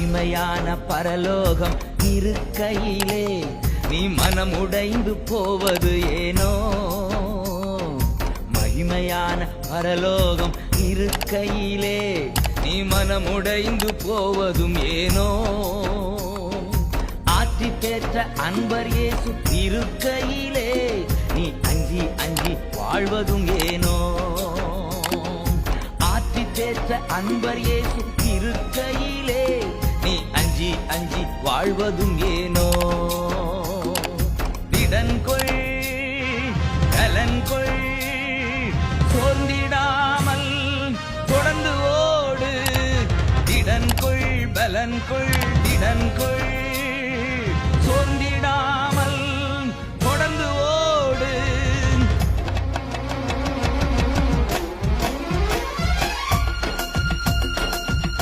மகிமையான பரலோகம் இருக்கையிலே நீ மனம் உடைந்து போவது ஏனோ? மகிமையான பரலோகம் இருக்கையிலே நீ மனம் உடைந்து போவதும் ஏனோ? ஆற்றி பெற்ற அன்பர் இயேசு இருக்கையிலே நீ அஞ்சி அஞ்சி வாழ்வதும் ஏனோ? ஆற்றி பெற்ற அன்பர் இயேசு இருக்கையிலே நீ அஞ்சி அஞ்சி வாழ்வதும் ஏனோ? திடன்கொள் கலன்கொள், சோர்ந்திடாமல் தொடர்ந்து ஓடு. திடன்கொள் பலன்கொள், திடன்கொள்